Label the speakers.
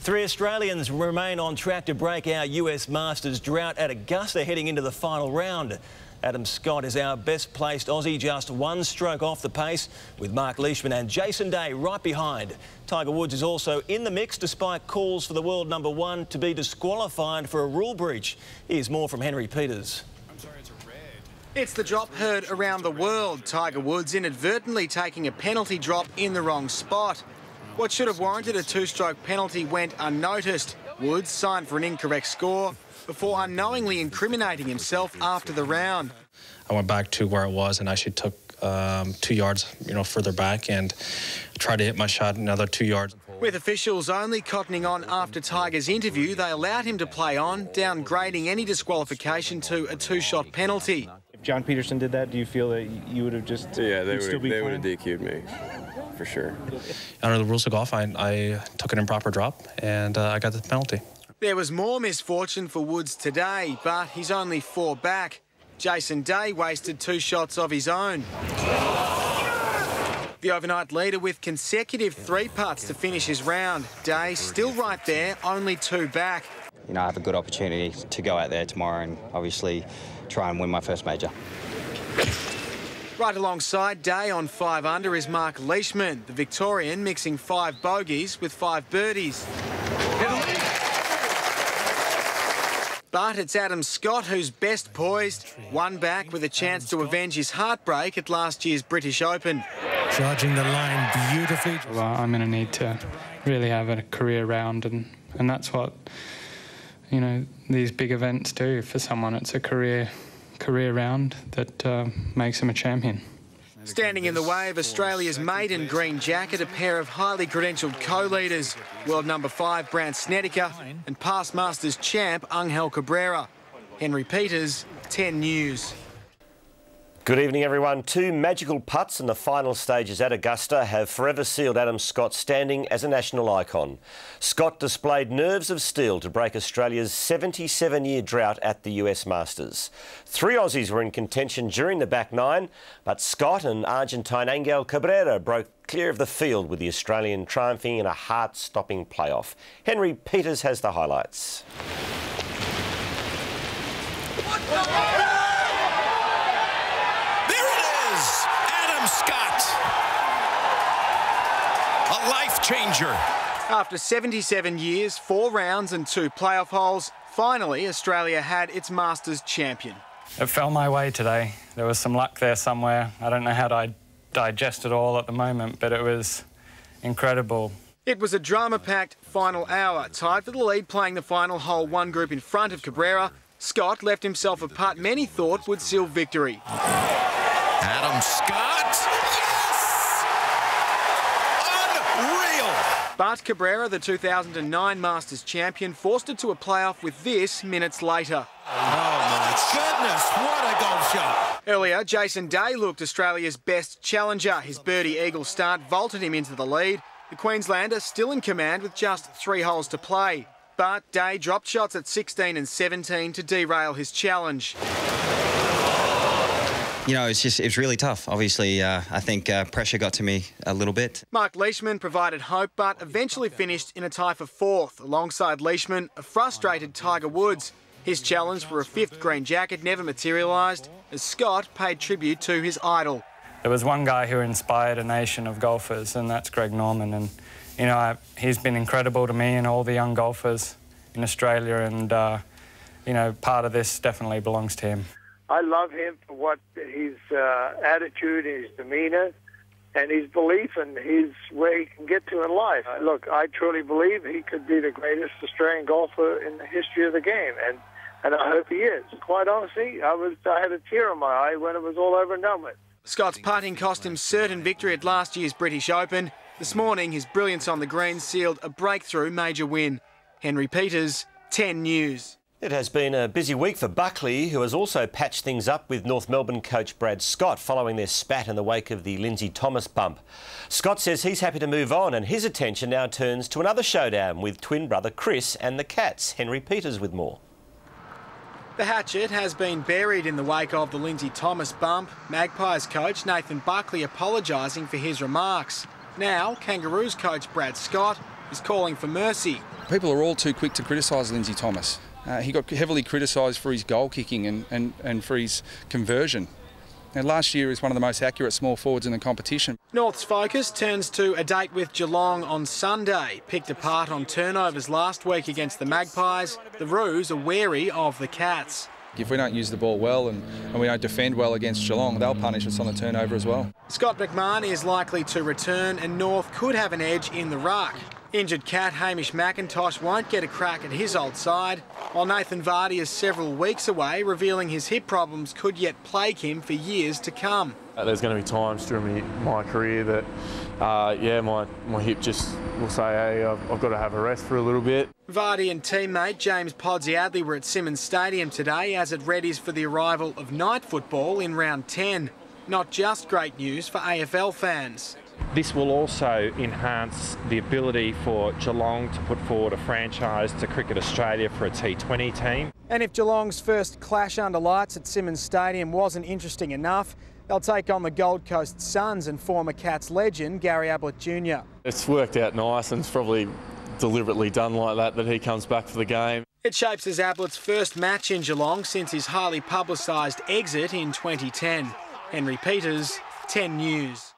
Speaker 1: Three Australians remain on track to break our US Masters drought at Augusta heading into the final round. Adam Scott is our best placed Aussie, just one stroke off the pace, with Mark Leishman and Jason Day right behind. Tiger Woods is also in the mix despite calls for the world #1 to be disqualified for a rule breach. Here's more from Henry Peters.
Speaker 2: It's the drop heard around the world. Tiger Woods inadvertently taking a penalty drop in the wrong spot. What should have warranted a two-stroke penalty went unnoticed. Woods signed for an incorrect score before unknowingly incriminating himself after the round.
Speaker 3: I went back to where it was and actually took 2 yards, further back and tried to hit my shot another 2 yards.
Speaker 2: With officials only cottoning on after Tiger's interview, they allowed him to play on, downgrading any disqualification to a two-shot penalty.
Speaker 4: If John Peterson did that, do you feel that you would have just...
Speaker 5: Yeah, they would have DQ'd me, for sure.
Speaker 3: Under the rules of golf, I took an improper drop and I got the penalty.
Speaker 2: There was more misfortune for Woods today, but he's only 4 back. Jason Day wasted 2 shots of his own. The overnight leader with consecutive 3 putts to finish his round. Day still right there, only 2 back.
Speaker 6: I have a good opportunity to go out there tomorrow and obviously try and win my first major.
Speaker 2: Right alongside Day on 5 under is Mark Leishman, the Victorian mixing 5 bogeys with 5 birdies. But it's Adam Scott who's best poised, 1 back with a chance to avenge his heartbreak at last year's British Open.
Speaker 7: Charging the line beautifully.
Speaker 8: Well, I'm going to need to really have a career round, and that's what, these big events do for someone. It's a career round that makes him a champion.
Speaker 2: Standing in the way of Australia's maiden green jacket, a pair of highly credentialed co-leaders, world #5 Brandt Snedeker and past Masters champ Angel Cabrera. Henry Peters, 10 News.
Speaker 9: Good evening, everyone. 2 magical putts in the final stages at Augusta have forever sealed Adam Scott's standing as a national icon. Scott displayed nerves of steel to break Australia's 77-year drought at the US Masters. 3 Aussies were in contention during the back 9, but Scott and Argentine Angel Cabrera broke clear of the field, with the Australian triumphing in a heart-stopping playoff. Henry Peters has the highlights.
Speaker 10: Scott, a life changer.
Speaker 2: After 77 years, 4 rounds and 2 playoff holes, finally Australia had its Masters champion.
Speaker 8: It fell my way today. There was some luck there somewhere. I don't know how to digest it all at the moment, but it was incredible.
Speaker 2: It was a drama-packed final hour. Tied for the lead playing the final hole, 1 group in front of Cabrera. Scott left himself a putt many thought would seal victory.
Speaker 10: Adam Scott, yes! Unreal!
Speaker 2: But Cabrera, the 2009 Masters champion, forced it to a playoff with this minutes later.
Speaker 10: Oh my goodness, what a golf shot!
Speaker 2: Earlier, Jason Day looked Australia's best challenger. His birdie eagle start vaulted him into the lead. The Queenslander still in command with just 3 holes to play. But Day dropped shots at 16 and 17 to derail his challenge.
Speaker 6: It's really tough. Obviously, I think pressure got to me a little bit.
Speaker 2: Mark Leishman provided hope, but eventually finished in a tie for 4th. Alongside Leishman, a frustrated Tiger Woods. His challenge for a 5th green jacket never materialised, as Scott paid tribute to his idol.
Speaker 8: There was one guy who inspired a nation of golfers, and that's Greg Norman. And, he's been incredible to me and all the young golfers in Australia, and, part of this definitely belongs to him.
Speaker 11: I love him for what his attitude, his demeanour, and his belief and where he can get to in life. Look, I truly believe he could be the greatest Australian golfer in the history of the game, and I hope he is. Quite honestly, I had a tear in my eye when it was all over and done with.
Speaker 2: Scott's putting cost him certain victory at last year's British Open. This morning, his brilliance on the green sealed a breakthrough major win. Henry Peters, 10 News.
Speaker 9: It has been a busy week for Buckley, who has also patched things up with North Melbourne coach Brad Scott following their spat in the wake of the Lindsay Thomas bump. Scott says he's happy to move on, and his attention now turns to another showdown with twin brother Chris and the Cats. Henry Peters with more.
Speaker 2: The hatchet has been buried in the wake of the Lindsay Thomas bump. Magpies coach Nathan Buckley apologising for his remarks. Now, Kangaroos coach Brad Scott is calling for mercy.
Speaker 12: People are all too quick to criticise Lindsay Thomas. He got heavily criticised for his goal kicking and for his conversion. And last year he was one of the most accurate small forwards in the competition.
Speaker 2: North's focus turns to a date with Geelong on Sunday. Picked apart on turnovers last week against the Magpies, the Roos are wary of the Cats.
Speaker 12: If we don't use the ball well and we don't defend well against Geelong, they'll punish us on the turnover as well.
Speaker 2: Scott McMahon is likely to return and North could have an edge in the ruck. Injured Cat Hamish McIntosh won't get a crack at his old side, while Nathan Vardy is several weeks away, revealing his hip problems could yet plague him for years to come.
Speaker 13: There's going to be times during my career that, my hip just will say, hey, I've got to have a rest for a little bit.
Speaker 2: Vardy and teammate James Podsiadly were at Simmons Stadium today as it readies for the arrival of night football in round 10. Not just great news for AFL fans.
Speaker 14: This will also enhance the ability for Geelong to put forward a franchise to Cricket Australia for a T20 team.
Speaker 2: And if Geelong's first clash under lights at Simmons Stadium wasn't interesting enough, they'll take on the Gold Coast Suns and former Cats legend Gary Ablett Jr.
Speaker 13: It's worked out nice and it's probably deliberately done like that he comes back for the game.
Speaker 2: It shapes as Ablett's first match in Geelong since his highly publicised exit in 2010. Henry Peters, 10 News.